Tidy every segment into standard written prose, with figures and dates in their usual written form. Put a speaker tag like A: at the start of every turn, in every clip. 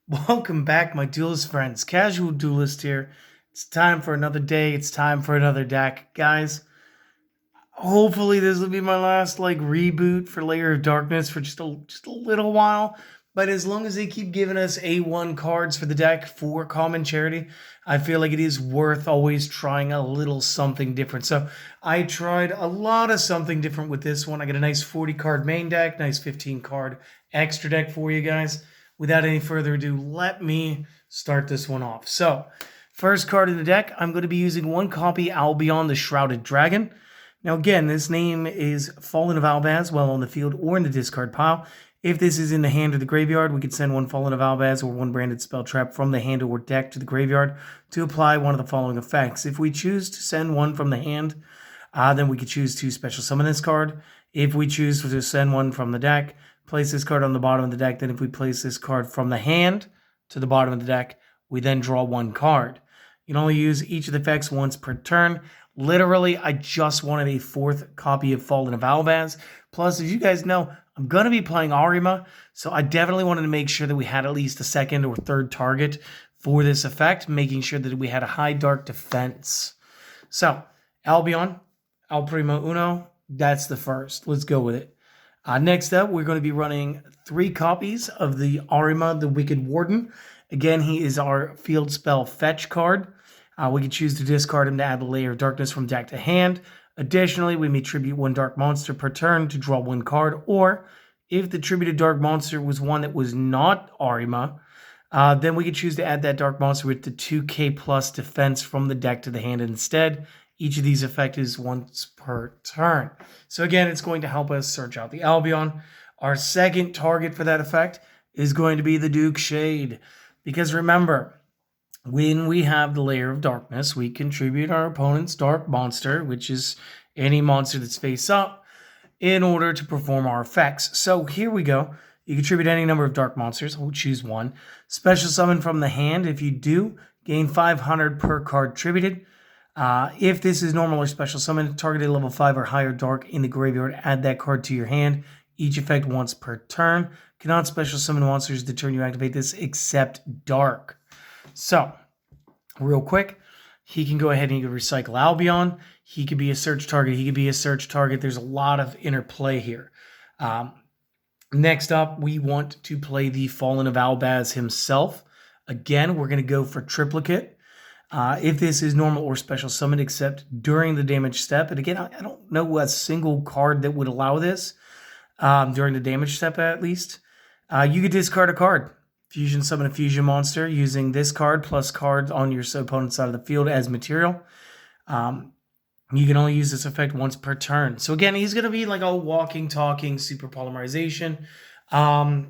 A: Welcome back, my duelist friends. Casual Duelist here. It's time for another day. It's time for another deck. Guys, hopefully this will be my last reboot for Lair of Darkness for just a little while. But as long as they keep giving us A1 cards for the deck for common charity, I feel like it is worth always trying a little something different. So I tried a lot of something different with this one. I got a nice 40 card main deck, nice 15 card extra deck for you guys. Without any further ado, let me start this one off. So, first card in the deck, I'm going to be using one copy Albion the Shrouded Dragon. Now again, this name is Fallen of Albaz while on the field or in the discard pile. If this is in the hand or the graveyard, we could send one Fallen of Albaz or one branded spell trap from the hand or deck to the graveyard to apply one of the following effects. If we choose to send one from the hand, then we could choose to special summon this card. If we choose to send one from the deck, place this card on the bottom of the deck. Then if we place this card from the hand to the bottom of the deck, we then draw one card. You can only use each of the effects once per turn. Literally, I just wanted a fourth copy of Fallen of Albaz. Plus, as you guys know, I'm going to be playing Arima, so I definitely wanted to make sure that we had at least a second or third target for this effect, making sure that we had a high dark defense. So, Albion, El Primo Uno, that's the first. Let's go with it. Next up, we're going to be running 3 copies of the Arima, the Wicked Warden. Again, he is our field spell fetch card. We can choose to discard him to add a Lair of Darkness from deck to hand. Additionally, we may tribute one dark monster per turn to draw one card, or if the tributed dark monster was one that was not Arima, then we could choose to add that dark monster with the 2k plus defense from the deck to the hand instead. Each of these effects is once per turn. So again, it's going to help us search out the Albion. Our second target for that effect is going to be the Duke Shade. Because remember, when we have the Lair of Darkness, we contribute our opponent's dark monster, which is any monster that's face up, in order to perform our effects. So here we go. You contribute any number of dark monsters. We'll choose one. Special summon from the hand. If you do, gain 500 per card tributed. If this is normal or special summon, targeted level 5 or higher dark in the graveyard, add that card to your hand. Each effect once per turn. Cannot special summon monsters the turn you activate this except dark. So, real quick, he can go ahead and he can recycle Albion. He could be a search target. He could be a search target. There's a lot of interplay here. Next up, we want to play the Fallen of Albaz himself. Again, we're going to go for triplicate. If this is normal or special summon, except during the damage step. And again, I don't know a single card that would allow this during the damage step at least. You could discard a card. Fusion summon a fusion monster using this card plus card on your opponent's side of the field as material. You can only use this effect once per turn. So again, he's going to be like a walking, talking super polymerization.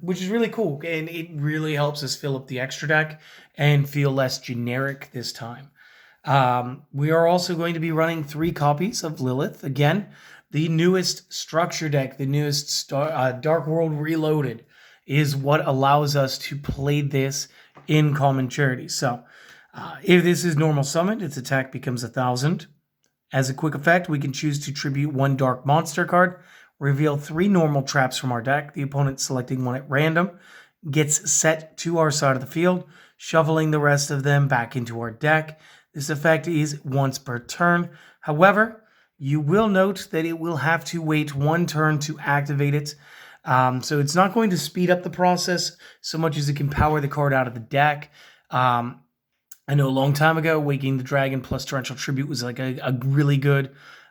A: Which is really cool, and it really helps us fill up the extra deck and feel less generic this time. We are also going to be running 3 copies of Lilith. Again, the newest structure deck, the newest Dark World Reloaded, is what allows us to play this in common charity. So, if this is normal summoned, its attack becomes 1,000. As a quick effect, we can choose to tribute one dark monster card. Reveal 3 normal traps from our deck. The opponent selecting one at random gets set to our side of the field, shuffling the rest of them back into our deck. This effect is once per turn. However, you will note that it will have to wait 1 turn to activate it. So it's not going to speed up the process so much as it can power the card out of the deck. I know a long time ago, Waking the Dragon plus Torrential Tribute was like a really good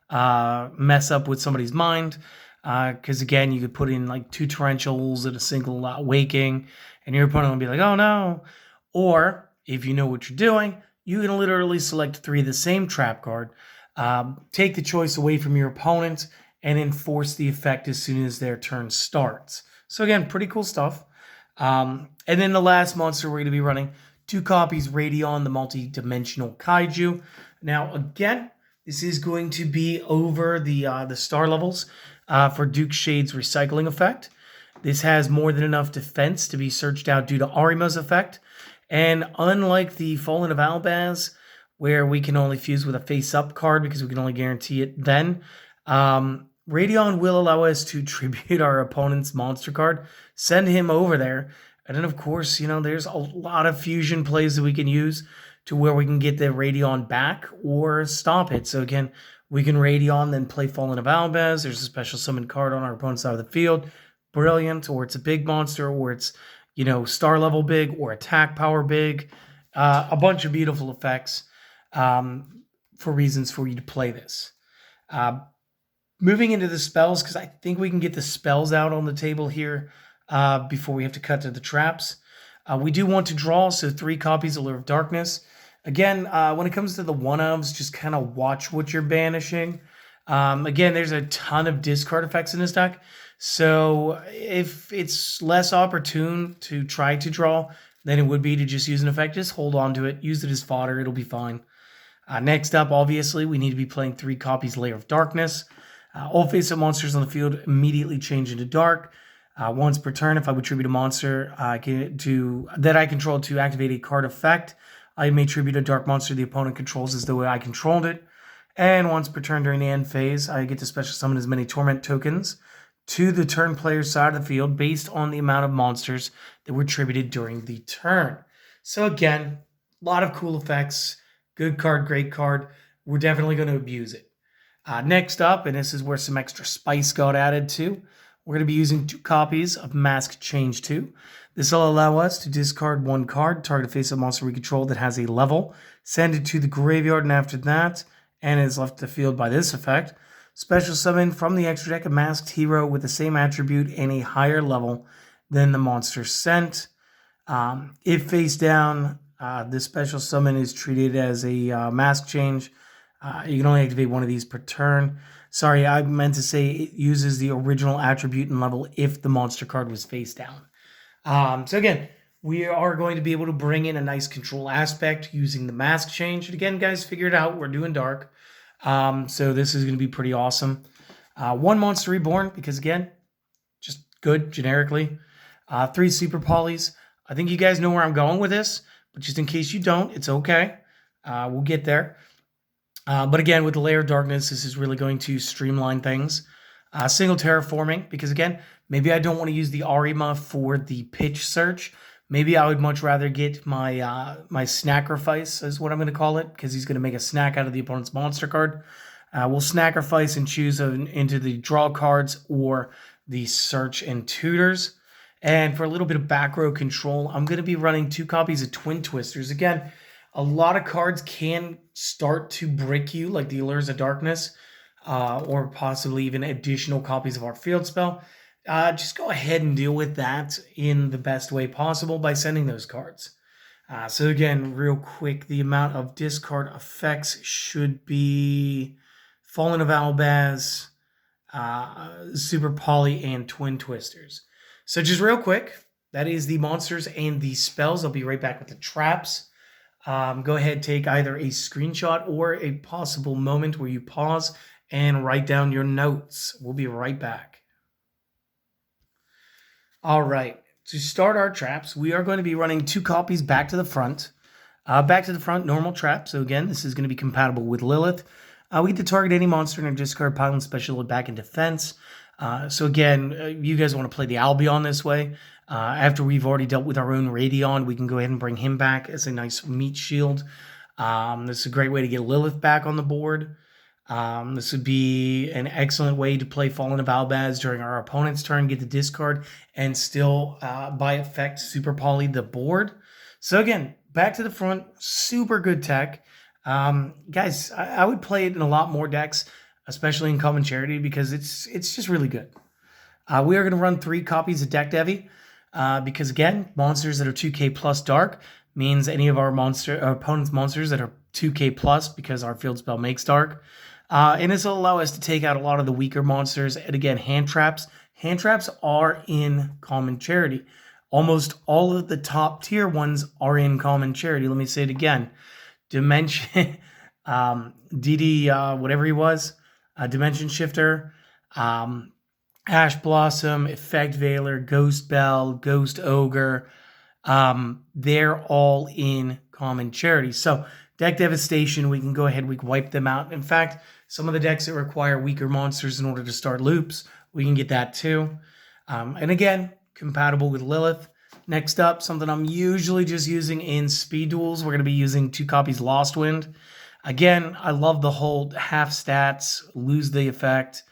A: mess up with somebody's mind. Because again, you could put in like 2 torrentials and a single waking, and your opponent will be like, oh no. Or if you know what you're doing, you can literally select 3 of the same trap card, take the choice away from your opponent, and enforce the effect as soon as their turn starts. So again, pretty cool stuff. And then the last monster we're going to be running 2 copies Radion, the multi-dimensional kaiju. Now again, this is going to be over the star levels. For Duke Shade's recycling effect. This has more than enough defense to be searched out due to Arima's effect. And unlike the Fallen of Albaz, where we can only fuse with a face-up card because we can only guarantee it then, Radion will allow us to tribute our opponent's monster card, send him over there, And then, of course, there's a lot of fusion plays that we can use to where we can get the Radion back or stop it. So again, we can Radion, then play Fallen of Albaz. There's a special summon card on our opponent's side of the field. Brilliant. Or it's a big monster, or it's, star level big, or attack power big. A bunch of beautiful effects for reasons for you to play this. Moving into the spells, because I think we can get the spells out on the table here before we have to cut to the traps. We do want to draw, so 3 copies of Lair of Darkness. Again, when it comes to the one-ofs, just kind of watch what you're banishing. Again, there's a ton of discard effects in this deck, so if it's less opportune to try to draw than it would be to just use an effect, just hold on to it, use it as fodder, it'll be fine. Next up, obviously, we need to be playing 3 copies Lair of Darkness. All face-up monsters on the field immediately change into dark. Once per turn, if I would tribute a monster that I control to activate a card effect, I may tribute a dark monster the opponent controls as though I controlled it. And once per turn during the end phase, I get to special summon as many torment tokens to the turn player's side of the field based on the amount of monsters that were tributed during the turn. So again, a lot of cool effects. Good card, great card. We're definitely going to abuse it. Next up, and this is where some extra spice got added to, we're going to be using 2 copies of Mask Change 2. This will allow us to discard 1 card, target a face-up monster we control that has a level, send it to the graveyard, and after that, and is left the field by this effect, special summon from the extra deck a masked hero with the same attribute and a higher level than the monster sent. If face down, this special summon is treated as a mask change. You can only activate 1 of these per turn. Sorry, I meant to say it uses the original attribute and level if the monster card was face down. So again, we are going to be able to bring in a nice control aspect using the mask change. And again, guys, figure it out. We're doing dark. So this is going to be pretty awesome. 1 monster reborn, because again, just good generically. 3 super polys. I think you guys know where I'm going with this, but just in case you don't, it's okay. We'll get there. But again, with the Lair of Darkness, this is really going to streamline things. Single terraforming, because again, maybe I don't want to use the Arima for the pitch search. Maybe I would much rather get my my Snackerfice, is what I'm going to call it, because he's going to make a snack out of the opponent's monster card. We'll Snackerfice and choose into the draw cards or the search and tutors. And for a little bit of back row control, I'm going to be running 2 copies of Twin Twisters. Again, a lot of cards can start to brick you, like the Allures of Darkness, or possibly even additional copies of our field spell. Just go ahead and deal with that in the best way possible by sending those cards. So again, real quick, the amount of discard effects should be Fallen of Albaz, Super Poly, and Twin Twisters. So just real quick, that is the monsters and the spells. I'll be right back with the traps. Go ahead, take either a screenshot or a possible moment where you pause and write down your notes. We'll be right back. All right, to start our traps, we are going to be running 2 copies back to the front. Back to the front, normal trap. So again, this is going to be compatible with Lilith. We get to target any monster in our discard pile and special it back in defense. So again, you guys want to play the Albion this way. After we've already dealt with our own Radion, we can go ahead and bring him back as a nice meat shield. This is a great way to get Lilith back on the board. This would be an excellent way to play Fallen of Albaz during our opponent's turn, get the discard, and still, by effect, super poly the board. So again, back to the front, super good tech. Guys, I would play it in a lot more decks, especially in Common Charity, because it's just really good. We are going to run 3 copies of Deck Devi, because again, monsters that are 2k plus dark means any of our opponent's monsters that are 2k plus, because our field spell makes dark. And this will allow us to take out a lot of the weaker monsters. And again, hand traps. Hand traps are in Common Charity. Almost all of the top tier ones are in Common Charity. Let me say it again. Dimension, DD, whatever he was, Dimension Shifter, Ash Blossom, Effect Veiler, Ghost Bell, Ghost Ogre, they're all in Common Charity. So Deck Devastation, we can go ahead, we can wipe them out. In fact, some of the decks that require weaker monsters in order to start loops, we can get that too. And again, compatible with Lilith. Next up, something I'm usually just using in speed duels. We're going to be using 2 copies Lost Wind. Again, I love the whole half stats, lose the effect,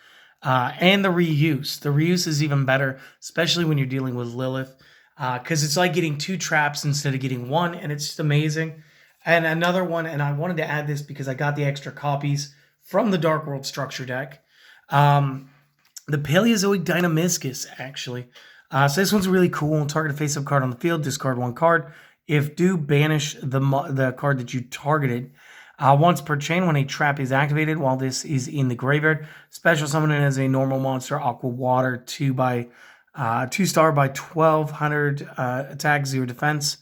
A: and the reuse. The reuse is even better, especially when you're dealing with Lilith, because it's like getting 2 traps instead of getting 1, and it's just amazing. And another one, and I wanted to add this because I got the extra copies from the Dark World structure deck. The Paleozoic Dynamiscus, actually. So this one's really cool. Target a face-up card on the field, discard 1 card. If do, banish the card that you targeted. Once per chain, when a trap is activated while this is in the graveyard, special summon it as a normal monster, Aqua Water, 2-star by 1200 attack, 0 defense.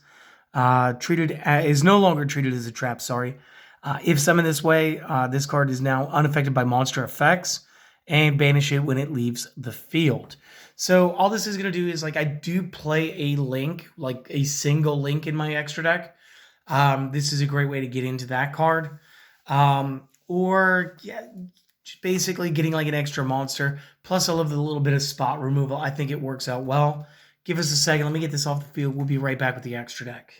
A: Is no longer treated as a trap, sorry. If summoned this way, this card is now unaffected by monster effects, and banish it when it leaves the field. So all this is going to do is, like, I do play a link, like a single link in my extra deck. This is a great way to get into that card. Or yeah, just basically getting like an extra monster. Plus I love the little bit of spot removal. I think it works out well. Give us a second. Let me get this off the field. We'll be right back with the extra deck.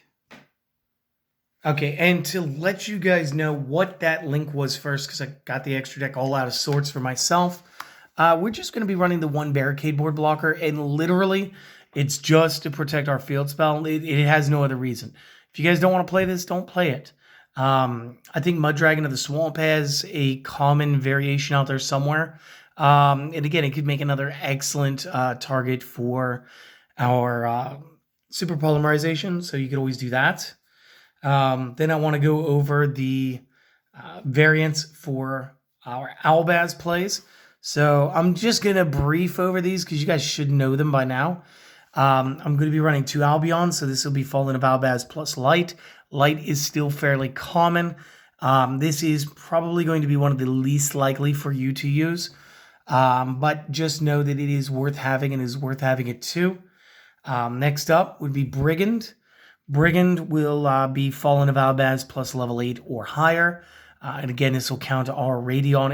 A: Okay, and to let you guys know what that link was first, because I got the extra deck all out of sorts for myself, we're just going to be running the 1 barricade board blocker, and literally, it's just to protect our field spell. It has no other reason. If you guys don't want to play this, don't play it. I think Mud Dragon of the Swamp has a common variation out there somewhere. And again, it could make another excellent target for our super polymerization, so you could always do that. Then I want to go over the variants for our Albaz plays. So I'm just going to brief over these because you guys should know them by now. I'm going to be running 2 Albions, so this will be Fallen of Albaz plus Light. Light is still fairly common. This is probably going to be one of the least likely for you to use, but just know that it is worth having and is worth having it too. Next up would be Brigand. Brigand will be Fallen of Albaz plus level 8 or higher. And again, this will count our Radion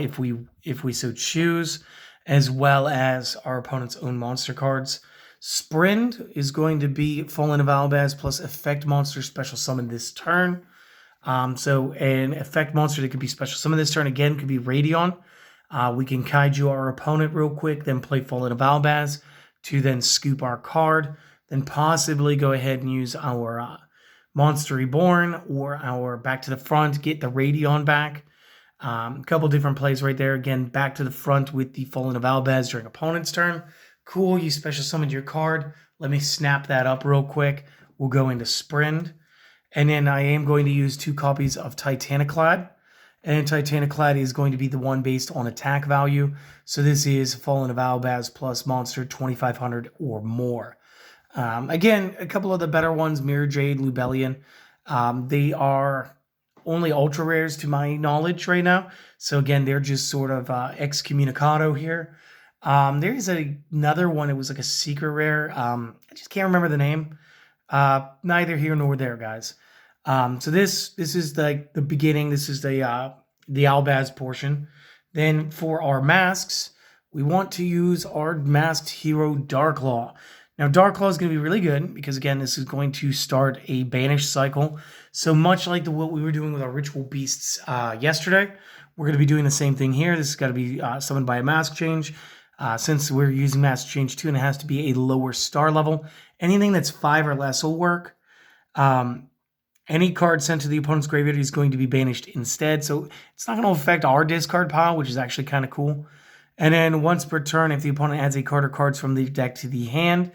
A: if we so choose, as well as our opponent's own monster cards. Sprint is going to be Fallen of Albaz plus effect monster special summon this turn. So an effect monster that could be special summon this turn, again, could be Radion. We can kaiju our opponent real quick, then play Fallen of Albaz to then scoop our card, then possibly go ahead and use our Monster Reborn or our Back to the Front, get the Radion back. A couple different plays right there. Again, back to the front with the Fallen of Albaz during opponent's turn. Cool, you special summoned your card. Let me snap that up real quick. We'll go into Sprint. And then I am going to use 2 copies of Titaniclad. And Titaniclad is going to be the one based on attack value. So this is Fallen of Albaz plus monster 2500 or more. Again, a couple of the better ones, Mirror Jade, Lubellion. They are only ultra rares to my knowledge right now. So again, they're just sort of excommunicado here. There is another one. It was like a secret rare. I just can't remember the name. Neither here nor there, guys. So this is the beginning. This is the Albaz portion. Then for our masks, we want to use our masked hero Darklaw. Now, Darklaw is going to be really good because, again, this is going to start a banish cycle. So much like what we were doing with our Ritual Beasts yesterday, we're going to be doing the same thing here. This has got to be summoned by a mask change. Since we're using mask change 2 and it has to be a lower star level, anything that's 5 or less will work. Any card sent to the opponent's graveyard is going to be banished instead. So it's not going to affect our discard pile, which is actually kind of cool. And then once per turn, if the opponent adds a card or cards from the deck to the hand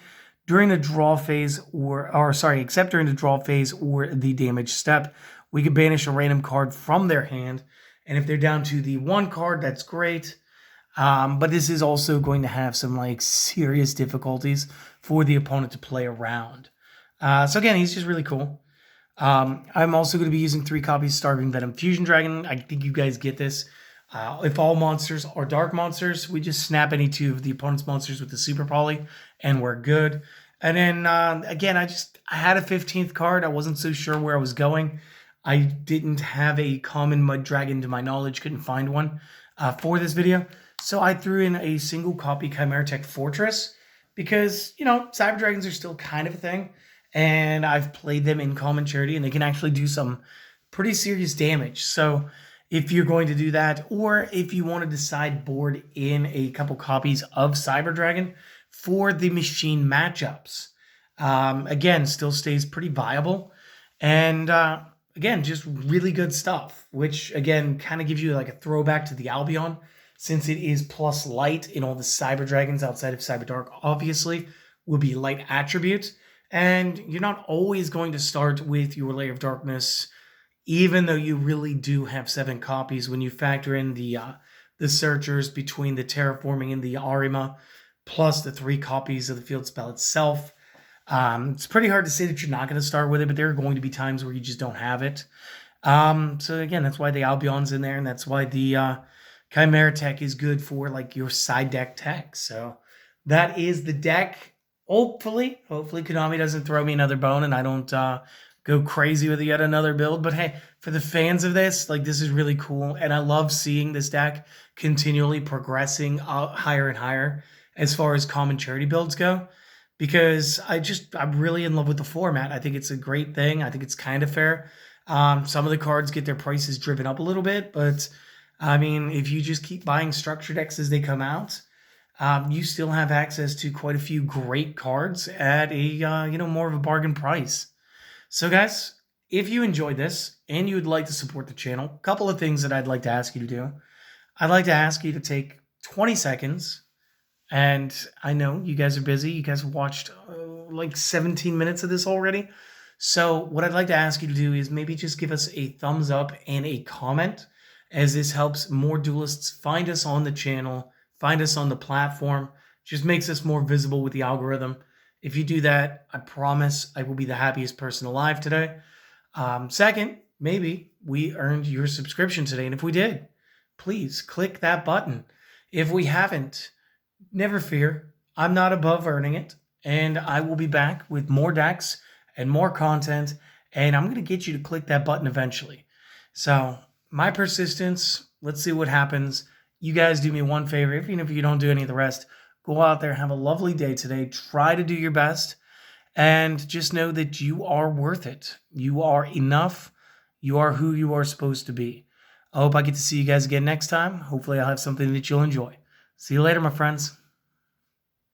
A: during the draw phase except during the draw phase or the damage step, we can banish a random card from their hand. And if they're down to the 1 card, that's great. But this is also going to have some like serious difficulties for the opponent to play around. So again, he's just really cool. I'm also going to be using 3 copies Starving Venom Fusion Dragon. I think you guys get this. If all monsters are dark monsters, we just snap any 2 of the opponent's monsters with the Super Poly, and we're good. And then, again, I had a 15th card. I wasn't so sure where I was going. I didn't have a common Mud Dragon to my knowledge, couldn't find one for this video. So I threw in a single copy Chimera Tech Fortress because, you know, Cyber Dragons are still kind of a thing. and I've played them in common charity, and they can actually do some pretty serious damage. So if you're going to do that, or if you want to sideboard in a couple copies of Cyber Dragon for the machine matchups, again, still stays pretty viable. And again, just really good stuff, which again kind of gives you like a throwback to the Albion, since it is plus light in all the Cyber Dragons outside of Cyber Dark, obviously, will be light attribute. And you're not always going to start with your Lair of Darkness, even though you really do have 7 copies when you factor in the searchers between the terraforming and the Arima, plus the 3 copies of the field spell itself. It's pretty hard to say that you're not going to start with it, but there are going to be times where you just don't have it. So again, that's why the Albion's in there, and that's why the Chimera tech is good for like your side deck tech. So that is the deck. Hopefully Konami doesn't throw me another bone and I don't go crazy with yet another build. But hey, for the fans of this, like, this is really cool, and I love seeing this deck continually progressing higher and higher as far as common charity builds go, because I'm really in love with the format. I think it's a great thing. I think it's kind of fair. Some of the cards get their prices driven up a little bit, but I mean, if you just keep buying structure decks as they come out, you still have access to quite a few great cards at a more of a bargain price. So guys, if you enjoyed this and you would like to support the channel, a couple of things that I'd like to ask you to do. I'd like to ask you to take 20 seconds, and I know you guys are busy. You guys have watched like 17 minutes of this already. So what I'd like to ask you to do is maybe just give us a thumbs up and a comment, as this helps more duelists find us on the channel, find us on the platform, just makes us more visible with the algorithm. If you do that, I promise I will be the happiest person alive today. Second, maybe we earned your subscription today, and if we did, please click that button. If we haven't, never fear, I'm not above earning it, and I will be back with more decks and more content, and I'm going to get you to click that button eventually. So my persistence, let's see what happens. You guys do me one favor, even if you don't do any of the rest, go out there, have a lovely day today, try to do your best, and just know that you are worth it. You are enough. You are who you are supposed to be. I hope I get to see you guys again next time. Hopefully I'll have something that you'll enjoy. See you later, my friends.